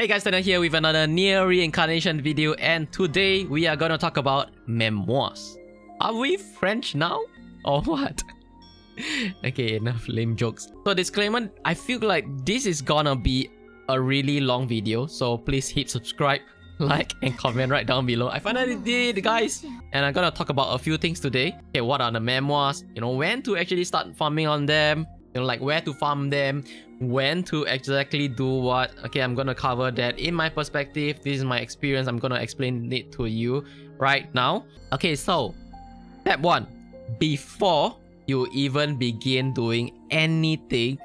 Hey guys, Tanna here with another NieR Reincarnation video, and today we are gonna talk about memoirs. Are we French now? Or what? Okay, enough lame jokes. So disclaimer, I feel like this is gonna be a really long video, so please hit subscribe, like and comment right down below. I finally did, guys! And I'm gonna talk about a few things today. Okay, what are the memoirs? You know, when to actually start farming on them. You know, like where to farm them, when to exactly do what. Okay, I'm gonna cover that in my perspective. This is my experience. I'm gonna explain it to you right now. Okay, so step 1. Before you even begin doing anything,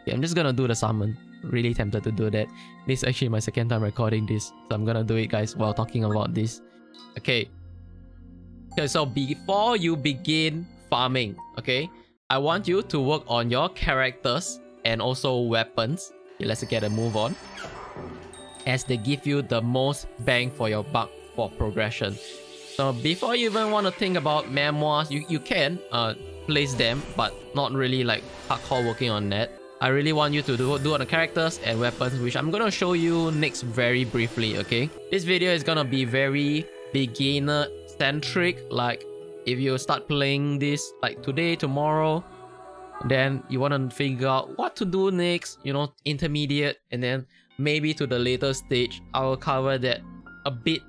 okay, I'm just gonna do the summon. Really tempted to do that. This is actually my second time recording this, so I'm gonna do it, guys, while talking about this. Okay, so before you begin farming, okay, I want you to work on your characters and also weapons. Okay, let's get a move on, as they give you the most bang for your buck for progression. So before you even want to think about memoirs, you can place them, but not really like hardcore working on that. I really want you to do on the characters and weapons, which I'm gonna show you next very briefly. Okay, this video is gonna be very beginner centric. Like, if you start playing this like today, tomorrow, then you want to figure out what to do next, you know, intermediate, and then maybe to the later stage. I will cover that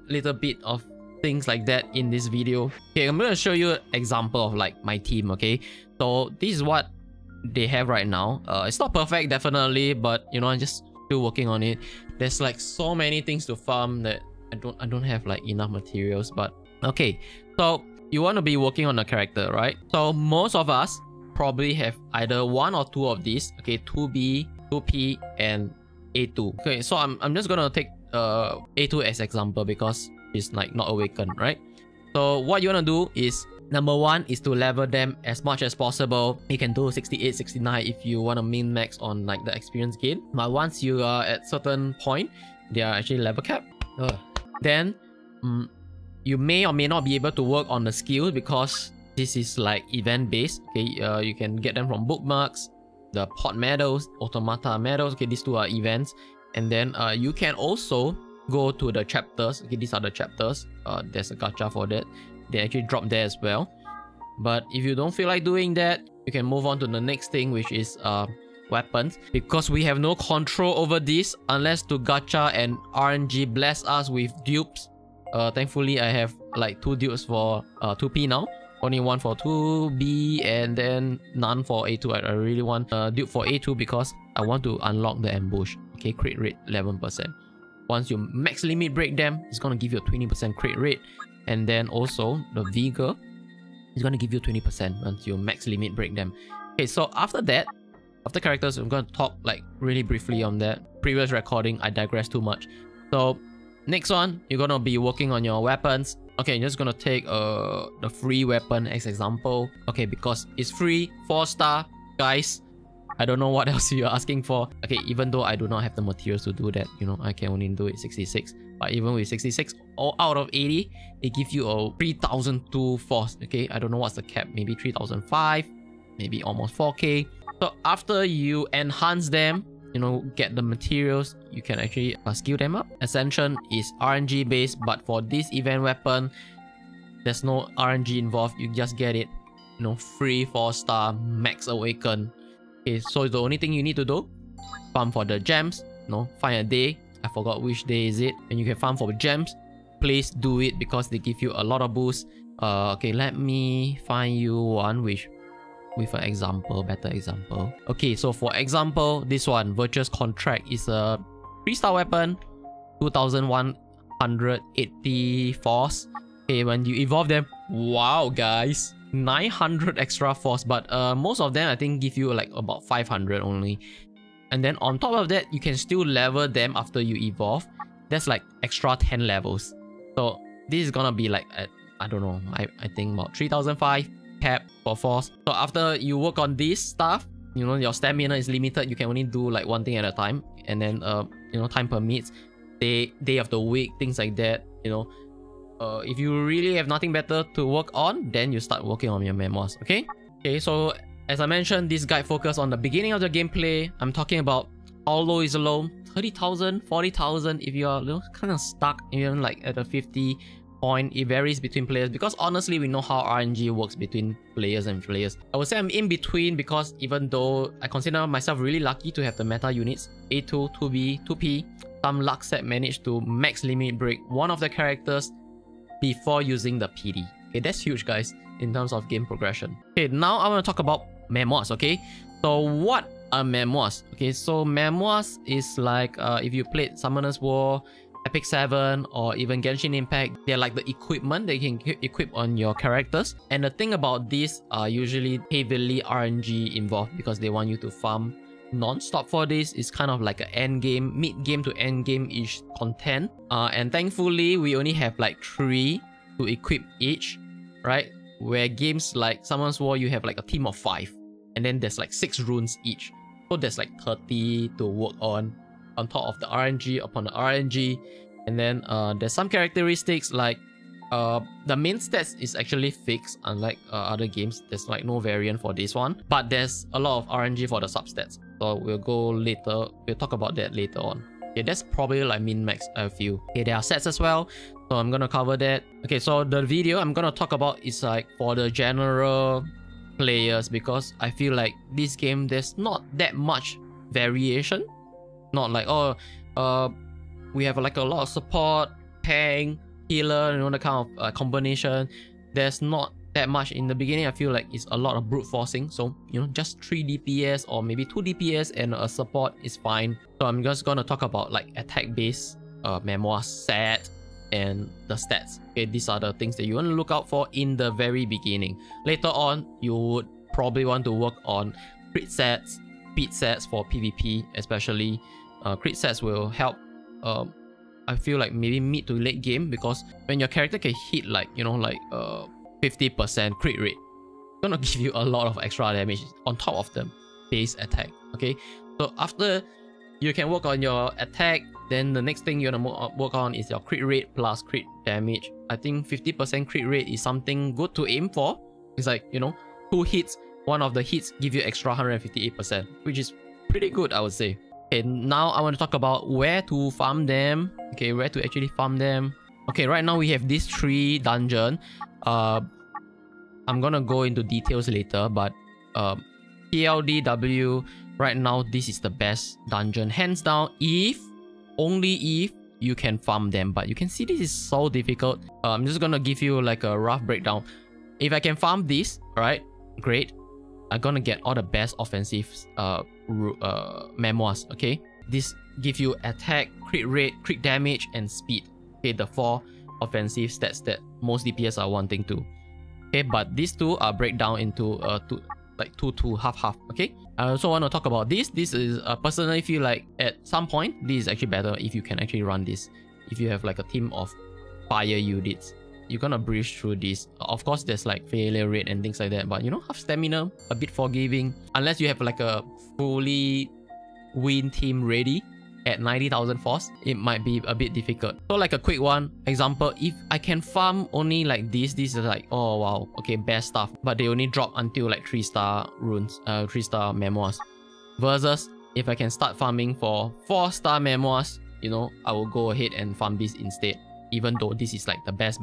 little bit of things like that in this video. Okay, I'm going to show you an example of like my team. Okay, so this is what they have right now. It's not perfect, definitely, but you know, I'm just still working on it. There's like so many things to farm that I don't have like enough materials. But okay, so you want to be working on a character, right? So most of us probably have either one or two of these. Okay, 2B, 2P, and A2. Okay, so I'm just gonna take A2 as example because it's like not awakened, right? So what you want to do is, number 1 is to level them as much as possible. You can do 68, 69 if you want to min max on like the experience gain. But once you are at certain point, they are actually level capped. Then you may or may not be able to work on the skills because this is like event based. Okay, you can get them from bookmarks, the pot medals, automata medals. Okay, these two are events. And then you can also go to the chapters. Okay, these are the chapters. There's a gacha for that. They actually drop there as well. But if you don't feel like doing that, you can move on to the next thing, which is weapons, because we have no control over this unless to gacha and RNG bless us with dupes. Thankfully, I have like 2 dupes for 2P now. Only one for 2B and then none for A2. I really want a dupe for A2 because I want to unlock the ambush. Okay, crit rate 11%. Once you max limit break them, it's gonna give you a 20% crit rate. And then also the vigor is gonna give you 20% once you max limit break them. Okay, so after that, after characters, I'm gonna talk like really briefly on that. Previous recording, I digress too much. So next one, you're gonna be working on your weapons. Okay, I'm just gonna take the free weapon as example. Okay, because it's free, 4-star, guys. I don't know what else you're asking for. Okay, even though I do not have the materials to do that, you know, I can only do it 66. But even with 66 or out of 80, it gives you a 3002 force. Okay, I don't know what's the cap, maybe 3005, maybe almost 4k. So after you enhance them, you know, get the materials, you can actually skill them up. Ascension is RNG based, but for this event weapon, there's no RNG involved. You just get it, you know, free 4-star max awaken. Okay, so the only thing you need to do, farm for the gems. You know, find a day. I forgot which day is it, and you can farm for gems. Please do it because they give you a lot of boosts. Okay, let me find you one with an example, better example. Okay, so for example, this one, Virtuous Contract, is a 3-star weapon, 2180 force. Okay, when you evolve them, wow, guys, 900 extra force, but most of them I think give you like about 500 only. And then on top of that, you can still level them after you evolve. That's like extra 10 levels. So this is gonna be like at, I don't know, I think about 3005 cap for force. So after you work on this stuff, you know, your stamina is limited. You can only do like one thing at a time, and then you know, time permits, day of the week, things like that. You know, if you really have nothing better to work on, then you start working on your memoirs. Okay, so as I mentioned, this guide focus on the beginning of the gameplay. I'm talking about how low is low, 30,000, 40,000 if you are, you know, kind of stuck even like at a 50 point. It varies between players because honestly we know how RNG works between players and players. I would say I'm in between because even though I consider myself really lucky to have the meta units A2, 2B, 2P, some luck set managed to max limit break one of the characters before using the PD. Okay, that's huge guys in terms of game progression. Okay, now I want to talk about Memoirs. Okay, so what are Memoirs? Okay, so Memoirs is like if you played Summoner's War, Epic 7 or even Genshin Impact, they're like the equipment they can equip on your characters. And the thing about these are usually heavily RNG involved because they want you to farm non-stop for this. It's kind of like an end game, mid game to end game ish content. And thankfully we only have like 3 to equip each, right? Where games like Summoner's War you have like a team of 5 and then there's like 6 runes each. So there's like 30 to work on top of the RNG upon the RNG. And then there's some characteristics like the main stats is actually fixed, unlike other games. There's like no variant for this one, but there's a lot of RNG for the substats. So we'll go later, we'll talk about that later on. Okay, that's probably like min-max I feel. Okay, there are sets as well, so I'm gonna cover that. Okay, so the video I'm gonna talk about is like for the general players because I feel like this game there's not that much variation. Not like, oh, we have like a lot of support, tank, healer, you know, the kind of combination. There's not that much in the beginning. I feel like it's a lot of brute forcing. So, you know, just 3 DPS or maybe 2 DPS and a support is fine. So I'm just gonna talk about like attack base, Memoir set, and the stats. Okay, these are the things that you want to look out for in the very beginning. Later on, you would probably want to work on crit sets, speed sets for PvP especially. Crit sets will help I feel like maybe mid to late game because when your character can hit like, you know, like 50% crit rate, it's gonna give you a lot of extra damage on top of the base attack. Okay, so after you can work on your attack, then the next thing you're gonna work on is your crit rate plus crit damage. I think 50% crit rate is something good to aim for. It's like, you know, 2 hits, one of the hits give you extra 158%, which is pretty good, I would say. Okay, now I want to talk about where to farm them. Okay, where to actually farm them. Okay, right now we have these 3 dungeon. I'm gonna go into details later, but PLDW, right now this is the best dungeon, hands down, if, only if you can farm them. But you can see this is so difficult. I'm just gonna give you like a rough breakdown. If I can farm this, right, great. I'm gonna get all the best offensive Memoirs. Okay, this give you attack, crit rate, crit damage, and speed. Okay, the 4 offensive stats that most DPS are wanting to. Okay, but these 2 are break down into 2 half. Okay, I also want to talk about this. This is personally feel like at some point this is actually better if you can actually run this. If you have like a team of fire units, you're gonna breeze through this. Of course, there's like failure rate and things like that, but you know, have stamina, a bit forgiving. Unless you have like a fully win team ready at 90,000 force, it might be a bit difficult. So like a quick one example, if I can farm only like this is like, oh wow, okay, best stuff, but they only drop until like 3-star runes, 3-star Memoirs. Versus if I can start farming for 4-star Memoirs, you know, I will go ahead and farm this instead. Even though this is like the best,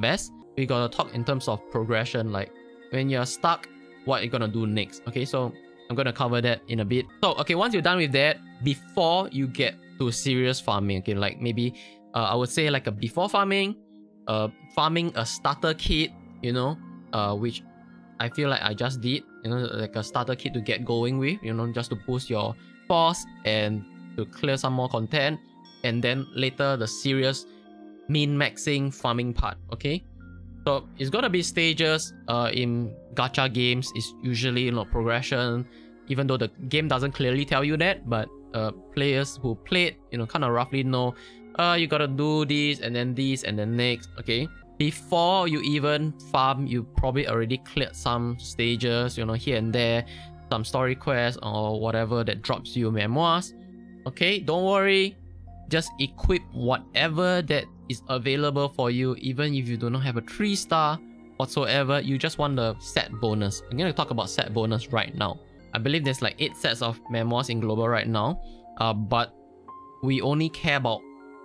we gotta talk in terms of progression, like when you're stuck, what you're gonna do next. Okay, so I'm gonna cover that in a bit. So okay, once you're done with that, before you get to serious farming, okay, like maybe I would say like a before farming, farming a starter kit, you know, which I feel like I just did, you know, like a starter kit to get going with, you know, just to boost your force and to clear some more content, and then later the serious min-maxing farming part. Okay, so it's gonna be stages. In gacha games, it's usually, you know, progression, even though the game doesn't clearly tell you that, but players who played, you know, kind of roughly know you gotta do this and then this and then next. Okay, before you even farm, you probably already cleared some stages, you know, here and there, some story quests or whatever that drops you Memoirs. Okay, don't worry, just equip whatever that is available for you. Even if you do not have a 3-star whatsoever, you just want the set bonus. I'm going to talk about set bonus right now. I believe there's like 8 sets of Memoirs in global right now, but we only care about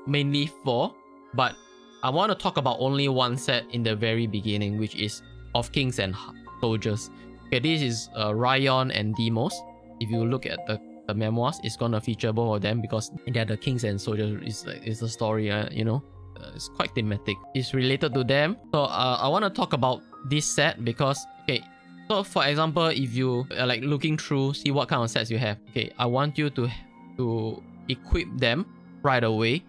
mainly 4, but I want to talk about only one set in the very beginning, which is of Kings and Soldiers. Okay, this is Ryan and Demos. If you look at the memoirs, it's gonna feature both of them because they're the Kings and Soldiers. It's a story, you know. It's quite thematic. It's related to them. So I want to talk about this set because, okay, so for example, if you are like looking through, see what kind of sets you have. Okay, I want you to equip them right away.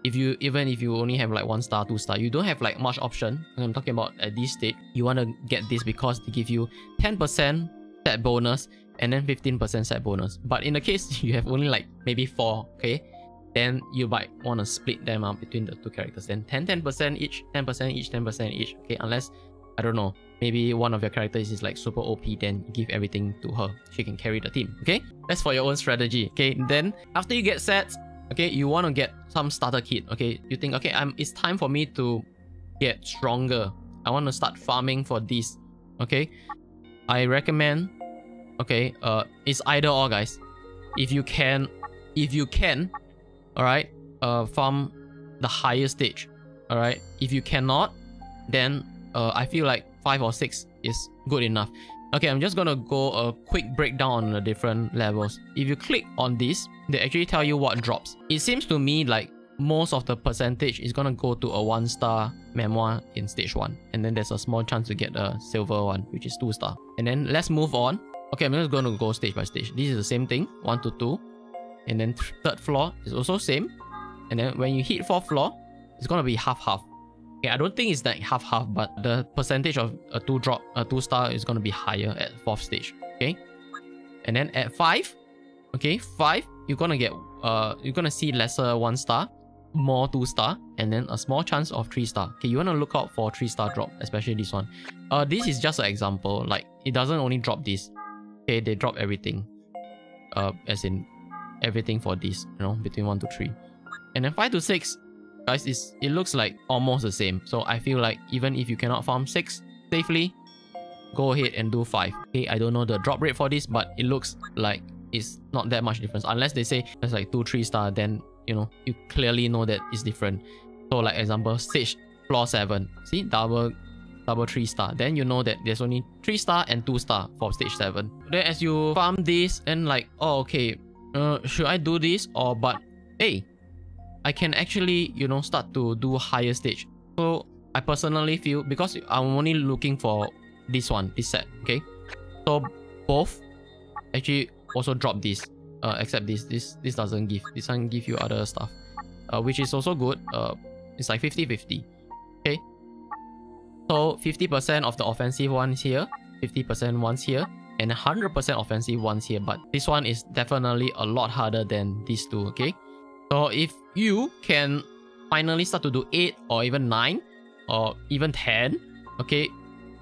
Even if you only have like 1 star, 2 star, you don't have like much option. I'm talking about at this stage, you want to get this because they give you 10% set bonus and then 15% set bonus. But in the case you have only like maybe 4, okay, then you might want to split them up between the 2 characters. Then 10% each, 10% each, 10% each. Okay, unless, I don't know, maybe one of your characters is like super OP, then you give everything to her. She can carry the team. Okay, that's for your own strategy. Okay, then after you get sets, okay, you want to get some starter kit. Okay, you think, okay, it's time for me to get stronger. I want to start farming for this. Okay, I recommend, okay, it's either or, guys. If you can, all right, farm the higher stage. All right, if you cannot, then I feel like 5 or 6 is good enough. Okay, I'm just gonna go a quick breakdown on the different levels. If you click on this, they actually tell you what drops. It seems to me like most of the percentage is gonna go to a 1 star memoir in stage 1, and then there's a small chance to get a silver one, which is 2 star. And then let's move on. Okay, I'm just gonna go stage by stage. This is the same thing, 1 to 2, and then 3rd floor is also same. And then when you hit 4th floor, it's gonna be half-half. Okay, I don't think it's like half-half, but the percentage of a 2 star is gonna be higher at 4th stage. Okay, and then at 5, okay, 5, you're gonna see lesser 1 star, more 2 star, and then a small chance of 3 star. Okay, you wanna look out for 3 star drop, especially this one. This is just an example. Like, it doesn't only drop this. Okay, they drop everything. As in everything for this, you know, between 1 to 3. And then 5 to 6, guys, it looks like almost the same. So I feel like even if you cannot farm 6 safely, go ahead and do 5. Okay, I don't know the drop rate for this, but it looks like it's not that much difference. Unless they say it's like 2, 3 star, then you know, you clearly know that it's different. So like example, stage floor 7, see, double 3 star, then you know that there's only 3 star and 2 star for stage 7. Then as you farm this and like, oh okay, should I do this? Or but hey, I can actually, you know, start to do higher stage. So I personally feel, because I'm only looking for this set, okay, so both actually also drop this, except this doesn't give you other stuff, which is also good. It's like 50-50. Okay, so 50% of the offensive ones here, 50% ones here, and 100% offensive ones here. But this one is definitely a lot harder than these two. Okay, so if you can finally start to do 8 or even 9 or even 10, okay,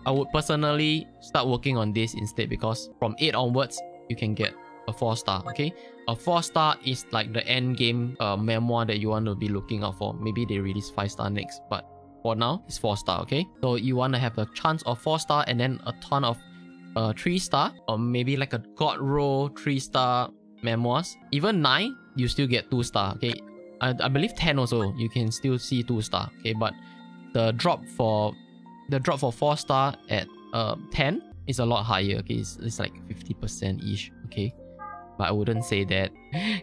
I would personally start working on this instead, because from 8 onwards you can get a 4 star. Okay, a 4 star is like the end game memoir that you want to be looking out for. Maybe they release 5 star next, but for now it's 4 star. Okay, so you want to have a chance of 4 star and then a ton of 3 star, or maybe like a god roll 3 star memoirs. Even 9, you still get 2 star. Okay, I believe 10 also you can still see 2 star. Okay, but the drop for 4 star at 10 is a lot higher. Okay, it's like 50% ish. Okay, but I wouldn't say that.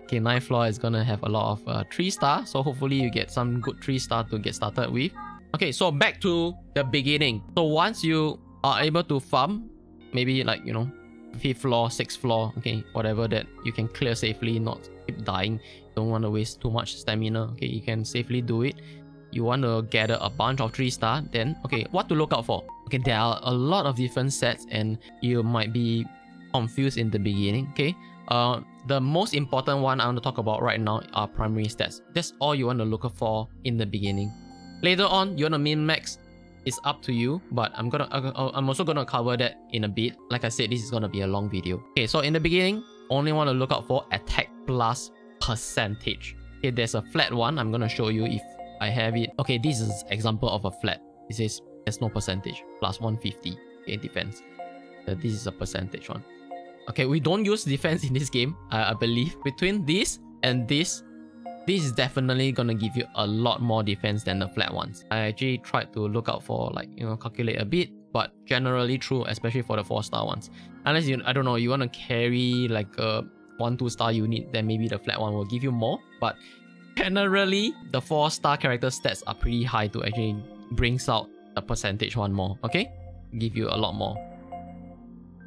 Okay, 9th floor is gonna have a lot of 3 star, so hopefully you get some good 3 star to get started with. Okay, so back to the beginning. So once you are able to farm, maybe like, you know, 5th floor, 6th floor, okay, whatever that you can clear safely, not keep dying, don't want to waste too much stamina. Okay, you can safely do it. You want to gather a bunch of 3 star, then okay, what to look out for? Okay, there are a lot of different sets and you might be confused in the beginning. Okay, the most important one I want to talk about right now are primary stats. That's all you want to look for in the beginning. Later on, you want to min-max, it's up to you, but I'm also gonna cover that in a bit. Like I said, this is gonna be a long video. Okay, so in the beginning, only want to look out for attack plus percentage. Okay, there's a flat one. I'm gonna show you if I have it. Okay, this is example of a flat. It says there's no percentage, plus 150. Okay, defense. This is a percentage one. Okay, we don't use defense in this game. I believe between this and this, this is definitely gonna give you a lot more defense than the flat ones. I actually tried to look out for, like, you know, calculate a bit, but generally true, especially for the 4-star ones. Unless you, I don't know, you want to carry like a 1-2 star unit, then maybe the flat one will give you more. But generally, the 4-star character stats are pretty high to actually brings out the percentage one more, okay? Give you a lot more.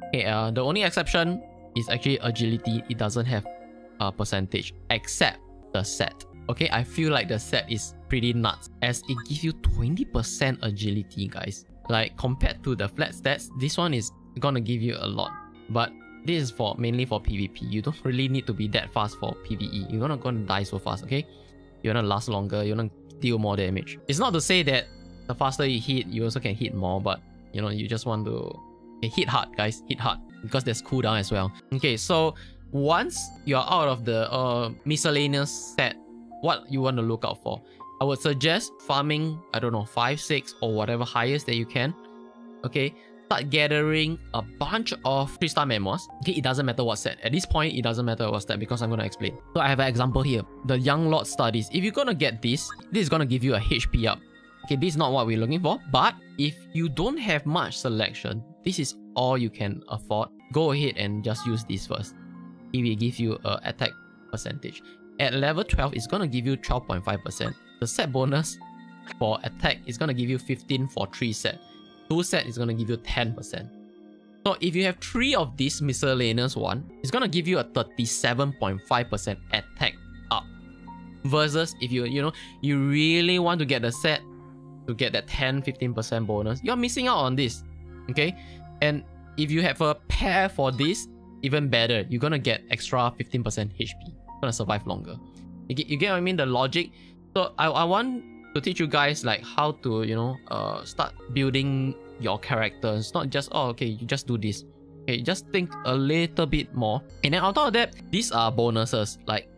Okay, the only exception is actually agility. It doesn't have a percentage, except the set. Okay, I feel like the set is pretty nuts, as it gives you 20% agility, guys. Like, compared to the flat stats, this one is gonna give you a lot. But this is for mainly for PvP. You don't really need to be that fast for PvE. You're not gonna die so fast, okay? You're gonna last longer, you're gonna deal more damage. It's not to say that the faster you hit, you also can hit more, but you know, you just want to hit hard, guys. Hit hard, because there's cooldown as well. Okay, so once you're out of the miscellaneous set, what you want to look out for? I would suggest farming, I don't know, 5, 6 or whatever highest that you can. Okay, start gathering a bunch of 3-star memoirs. Okay, it doesn't matter what set. At this point, it doesn't matter what set, because I'm going to explain. So I have an example here. The Young Lord Studies. If you're going to get this is going to give you a HP up. Okay, this is not what we're looking for. But if you don't have much selection, this is all you can afford. Go ahead and just use this first. It will give you an attack percentage. At level 12, it's going to give you 12.5%. The set bonus for attack is going to give you 15 for 3 set. 2 set is going to give you 10%. So if you have 3 of these miscellaneous one, it's going to give you a 37.5% attack up. Versus if you really want to get the set to get that 10-15% bonus, you're missing out on this. Okay? And if you have a pair for this, even better, you're going to get extra 15% HP. You're going to survive longer. You get what I mean? The logic. So I want to teach you guys like how to, start building your characters. Not just, oh, okay, you just do this. Okay, just think a little bit more. And then on top of that, these are bonuses. Like,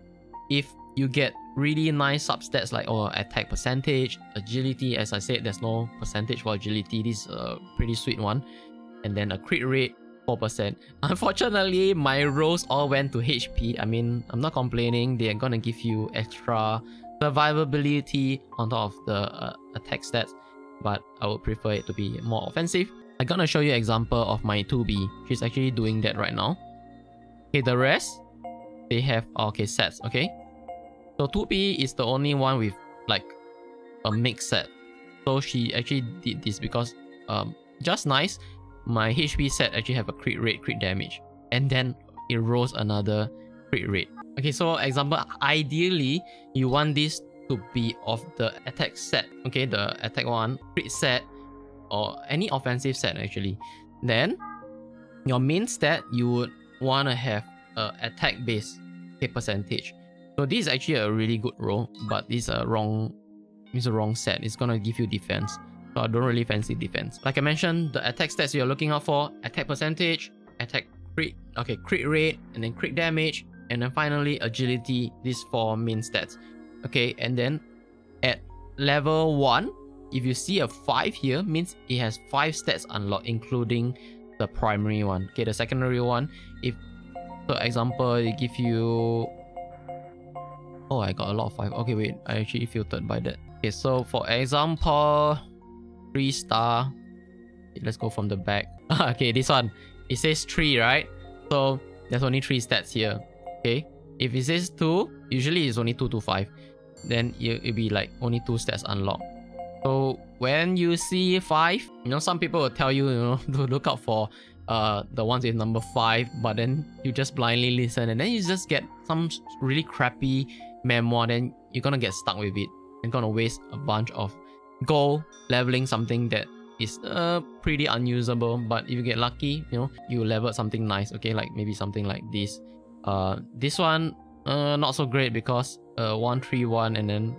if you get really nice substats like attack percentage, agility, as I said, there's no percentage for agility. This is a pretty sweet one. And then a crit rate, 4%. Unfortunately, my rolls all went to HP. I mean, I'm not complaining. They're gonna give you extra survivability on top of the attack stats, but I would prefer it to be more offensive. I'm gonna show you an example of my 2B. She's actually doing that right now. Okay, the rest, they have, okay, sets, okay? So 2B is the only one with like a mixed set. So she actually did this because, just nice, my HP set actually have a crit rate, crit damage, and then it rolls another crit rate. Okay, so example, ideally, you want this to be of the attack set. Okay, the attack one, crit set, or any offensive set actually. Then, your main stat, you would want to have attack base percentage. So this is actually a really good roll, but this is a wrong set. It's gonna give you defense. So I don't really fancy defense. Like I mentioned, the attack stats you're looking out for: attack percentage, attack crit, okay, crit rate, and then crit damage, and then finally agility. These 4 main stats. Okay, and then at level 1, if you see a 5 here, means it has 5 stats unlocked, including the primary one. Okay, the secondary one, if for example, it give you, oh, I got a lot of 5. Okay, wait, I actually filtered by that. Okay, so for example, 3-star. Okay, let's go from the back. Okay, this one, it says 3, right? So there's only 3 stats here. Okay, if it says 2, usually it's only 2 to 5. Then it'll be like only 2 stats unlocked. So when you see 5, some people will tell you, to look out for the ones with number 5, but then you just blindly listen, and then you just get some really crappy memoir. Then you're gonna get stuck with it. You're gonna waste a bunch of gold leveling something that is pretty unusable. But if you get lucky, you level something nice. Okay, like maybe something like this. This one not so great because 131 and then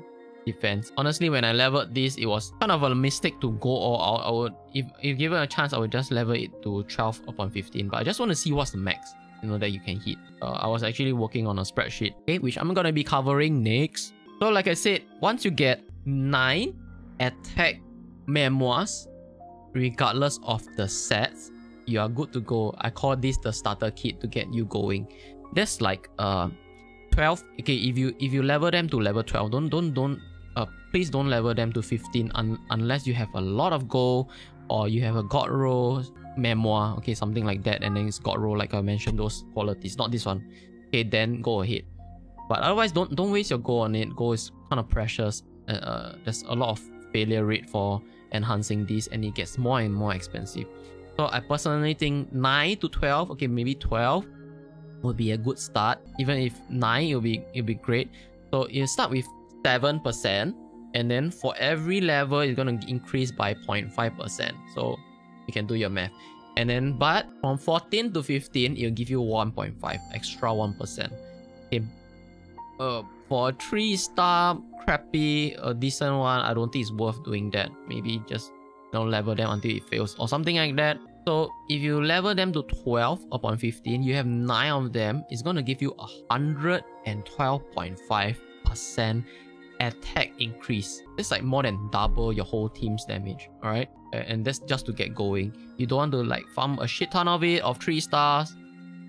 defense. Honestly, when I leveled this, it was kind of a mistake to go all out. I would, if given a chance, I would just level it to 12 upon 15. But I just want to see what's the max, that you can hit. I was actually working on a spreadsheet, okay, which I'm gonna be covering next. So like I said, once you get 9 attack memoirs, regardless of the sets, you are good to go. I call this the starter kit to get you going. There's like 12. Okay, if you level them to level 12, please don't level them to 15 unless you have a lot of gold or you have a god roll memoir, okay, something like that, and then it's god roll like I mentioned those qualities, not this one. Okay, then go ahead. But otherwise, don't waste your gold on it. Gold is kind of precious. There's a lot of failure rate for enhancing this, and it gets more and more expensive. So I personally think 9 to 12, okay, maybe 12 would be a good start. Even if 9, it'll be great. So you start with 7%, and then for every level it's gonna increase by 0.5%. So you can do your math. And then but from 14 to 15, it'll give you 1.5 extra 1%. Okay. For a 3-star crappy, a decent one, I don't think it's worth doing that. Maybe just level them until it fails or something like that. So if you level them to 12 upon 15, you have 9 of them. It's gonna give you 112.5% attack increase. It's like more than double your whole team's damage. Alright, and that's just to get going. You don't want to like farm a shit ton of it of 3 stars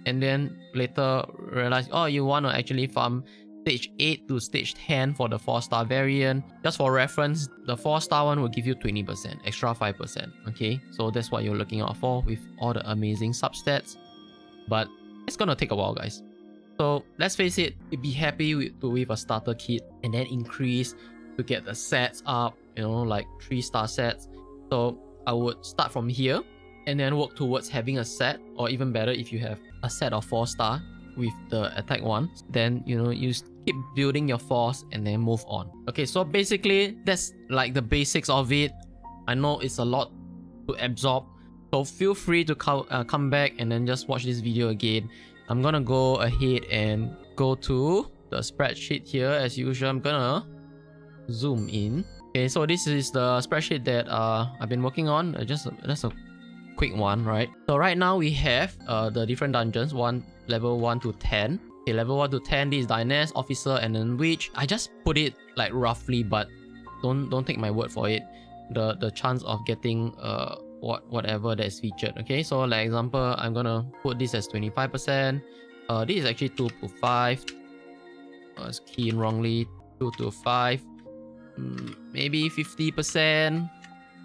and then later realize, oh, you want to actually farm stage 8 to stage 10 for the 4-star variant. Just for reference, the 4-star one will give you 20%, extra 5%. Okay, so that's what you're looking out for with all the amazing substats. But it's gonna take a while, guys. So let's face it, be happy with a starter kit and then increase to get the sets up, like 3-star sets. So I would start from here and then work towards having a set, or even better if you have a set of 4-star with the attack ones, then you keep building your force and then move on. Okay, so basically that's like the basics of it. I know it's a lot to absorb, so feel free to come back and then just watch this video again. I'm gonna go ahead and go to the spreadsheet here as usual. I'm gonna zoom in. Okay, so this is the spreadsheet that I've been working on. That's a quick one, right? So right now we have the different dungeons, level 1 to 10. Okay, level 1 to 10, this is Dynast, Officer, and then Witch. I just put it like roughly, but don't take my word for it. The chance of getting whatever that is featured. Okay, so like example, I'm gonna put this as 25%. This is actually 2 to 5. I was keying wrongly. 2 to 5. Maybe 50%.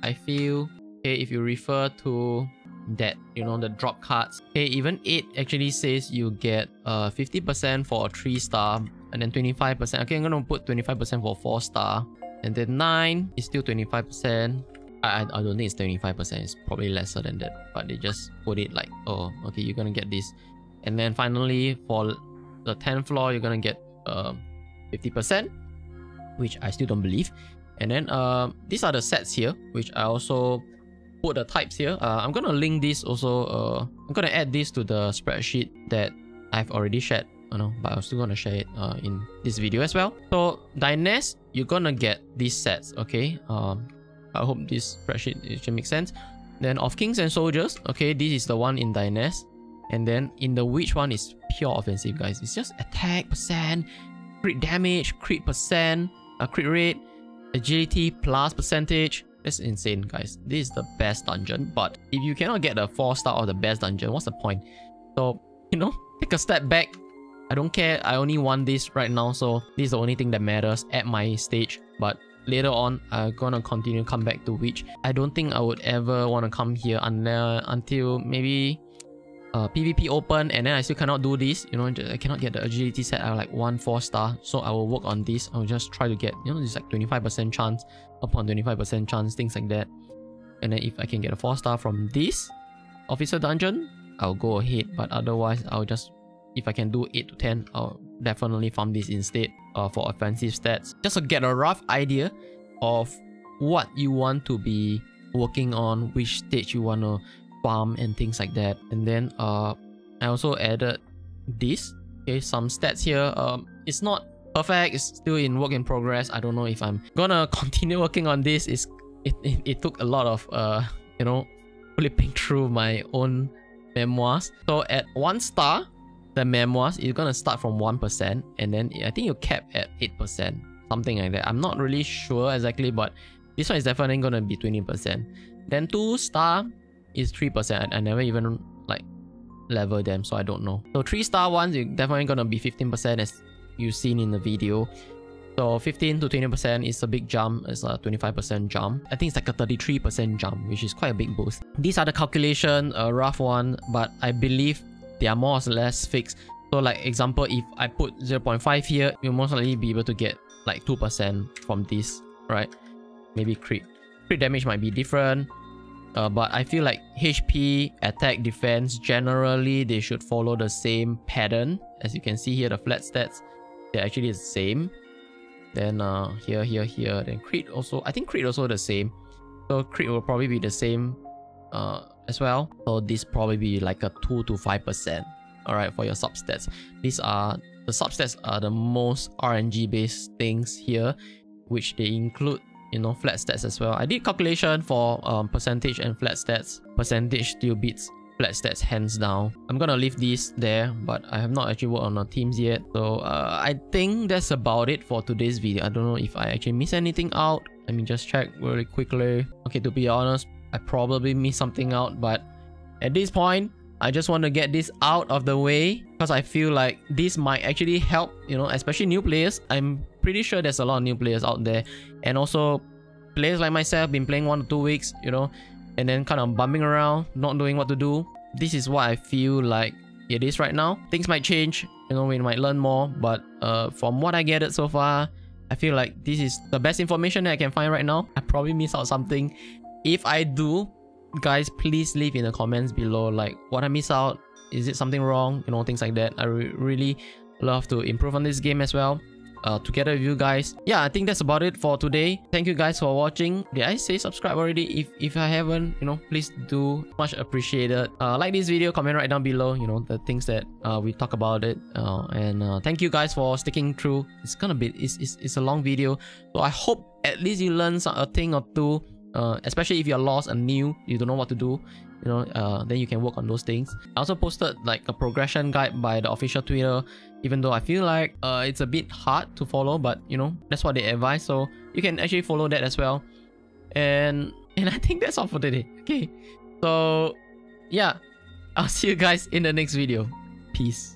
I feel. Okay, if you refer to that, the drop cards. Okay, even 8 actually says you get 50% for a 3-star and then 25%. Okay, I'm gonna put 25% for 4-star, and then 9 is still 25%. I don't think it's 25%, it's probably lesser than that, but they just put it like, oh, okay, you're gonna get this. And then finally for the 10th floor, you're gonna get 50%, which I still don't believe. And then these are the sets here, which I also put the types here. I'm gonna link this also. I'm gonna add this to the spreadsheet that I've already shared, but I'm still gonna share it in this video as well. So Dynast, you're gonna get these sets. Okay, I hope this spreadsheet should make sense. Then of Kings and Soldiers, okay, this is the one in Dynast. And then in the Witch one is pure offensive, guys. It's just attack percent, crit damage, crit percent, crit rate, agility plus percentage. That's insane, guys. This is the best dungeon. But if you cannot get the 4-star or the best dungeon, what's the point? So, take a step back. I don't care. I only want this right now, so this is the only thing that matters at my stage. But later on, I'm gonna continue come back to Witch. I don't think I would ever want to come here until maybe PvP open, and then I still cannot do this. I cannot get the agility set. I have like 1 4-star, so I will work on this. I'll just try to get, this like 25% chance upon 25% chance, things like that. And then if I can get a 4-star from this officer dungeon, I'll go ahead. But otherwise, I'll just, if I can do 8 to 10, I'll definitely farm this instead for offensive stats, just to get a rough idea of what you want to be working on, which stage you want to farm and things like that. And then I also added this. Okay, some stats here. It's not perfect, it's still in work in progress. I don't know if I'm gonna continue working on this. It took a lot of flipping through my own memoirs. So at 1 star, the memoirs is gonna start from 1%, and then I think you cap at 8%, something like that. I'm not really sure exactly, but this one is definitely gonna be 20%. Then 2 star is 3%. I never even like level them, so I don't know. So 3-star ones, you're definitely gonna be 15% as you've seen in the video. So 15 to 20% is a big jump. It's a 25% jump. I think it's like a 33% jump, which is quite a big boost. These are the calculation, a rough one, but I believe they are more or less fixed. So like example, if I put 0.5 here, you'll most likely be able to get like 2% from this, right? Maybe crit. Crit damage might be different. But I feel like HP, attack, defense, generally they should follow the same pattern. As you can see here, the flat stats, they're actually the same. Then here, then crit also, I think crit also the same. So crit will probably be the same as well. So this probably be like a 2 to 5%. Alright, for your substats. These are, the substats are the most RNG based things here, which they include, you know, flat stats as well. I did calculation for percentage and flat stats. Percentage still beats flat stats hands down. I'm gonna leave these there, but I have not actually worked on the teams yet. So I think that's about it for today's video. I don't know if I actually missed anything out. Let me just check really quickly. Okay, to be honest, I probably missed something out, but at this point, I just want to get this out of the way because I feel like this might actually help, you know, especially new players. I'm pretty sure there's a lot of new players out there, and also players like myself been playing 1 to 2 weeks, you know, and then kind of bumming around, not knowing what to do. This is what I feel like it is right now. Things might change, you know, we might learn more, but from what I gathered so far, I feel like this is the best information that I can find right now. I probably missed out something. If I do, guys, please leave in the comments below like what I missed out. Is it something wrong? You know, things like that. I really love to improve on this game as well, together with you guys. Yeah, I think that's about it for today. Thank you guys for watching. Did I say subscribe already? If I haven't, you know, please do. Much appreciated. Like this video, comment right down below, you know, the things that we talk about it. And thank you guys for sticking through. It's gonna be, it's a long video, so I hope at least you learn a thing or two. Especially if you're lost and new, you don't know what to do, you know, then you can work on those things. I also posted like a progression guide by the official Twitter, even though I feel like it's a bit hard to follow, but you know, that's what they advise, so you can actually follow that as well. And I think that's all for today. Okay, so yeah, I'll see you guys in the next video. Peace.